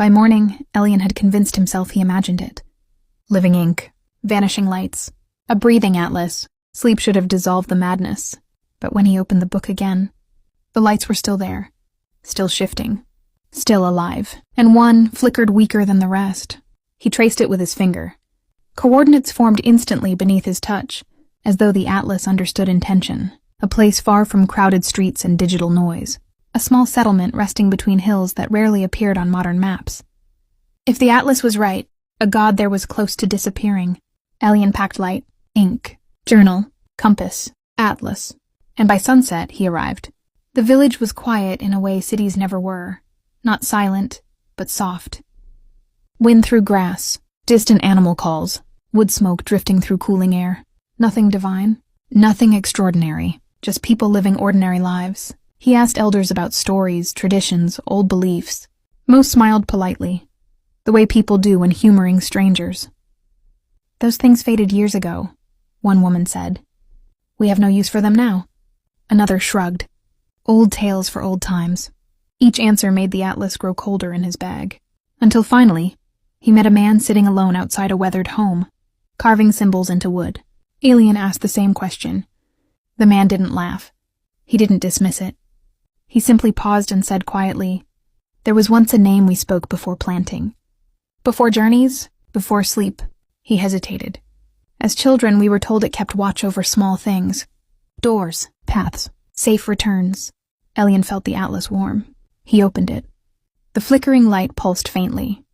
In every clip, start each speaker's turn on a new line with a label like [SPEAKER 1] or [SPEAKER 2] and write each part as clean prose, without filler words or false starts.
[SPEAKER 1] By morning, Elian had convinced himself he imagined it. Living ink, vanishing lights, a breathing atlas. Sleep should have dissolved the madness. But when he opened the book again, the lights were still there, still shifting, still alive, and one flickered weaker than the rest. He traced it with his finger. Coordinates formed instantly beneath his touch, as though the atlas understood intention, a place far from crowded streets and digital noise, a small settlement resting between hills that rarely appeared on modern maps. If the atlas was right, a god there was close to disappearing. Elian packed light, ink, journal, compass, atlas, and by sunset he arrived. The village was quiet in a way cities never were, not silent, but soft. Wind through grass, distant animal calls, wood smoke drifting through cooling air. Nothing divine, nothing extraordinary, just people living ordinary lives. He asked elders about stories, traditions, old beliefs. Most smiled politely, the way people do when humoring strangers. "Those things faded years ago," one woman said. "We have no use for them now." Another shrugged. Old tales for old times. Each answer made the atlas grow colder in his bag. Until finally, he met a man sitting alone outside a weathered home, carving symbols into wood. Elian asked the same question. The man didn't laugh. He didn't dismiss it. He simply paused and said quietly, "There was once a name we spoke before planting. Before journeys, before sleep." He hesitated. As children, we were told it kept watch over small things. Doors, paths, safe returns. Elian felt the atlas warm. He opened it. The flickering light pulsed faintly.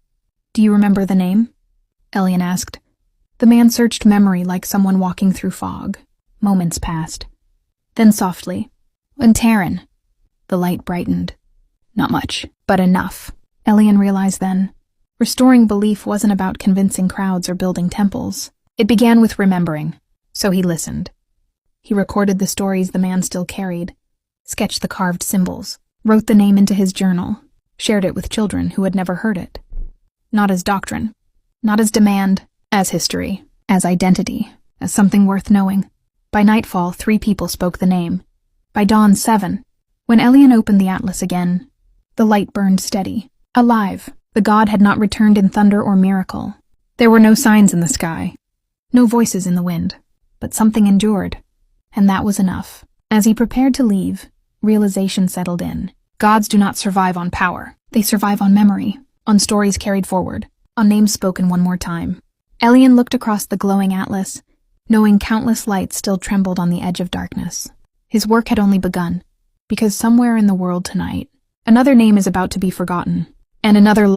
[SPEAKER 1] "Do you remember the name?" Elian asked. The man searched memory like someone walking through fog. Moments passed. Then softly, "Terran." The light brightened. Not much, but enough. Elian realized then. Restoring belief wasn't about convincing crowds or building temples. It began with remembering, so he listened. He recorded the stories the man still carried, sketched the carved symbols, wrote the name into his journal, shared it with children who had never heard it. Not as doctrine, not as demand, as history, as identity, as something worth knowing. By nightfall, 3 people spoke the name. By dawn, 7. When Elian opened the atlas again, the light burned steady. Alive, the god had not returned in thunder or miracle. There were no signs in the sky, no voices in the wind, but something endured, and that was enough. As he prepared to leave, realization settled in. Gods do not survive on power. They survive on memory, on stories carried forward, on names spoken one more time. Elian looked across the glowing atlas, knowing countless lights still trembled on the edge of darkness. His work had only begun, because somewhere in the world tonight, another name is about to be forgotten, and another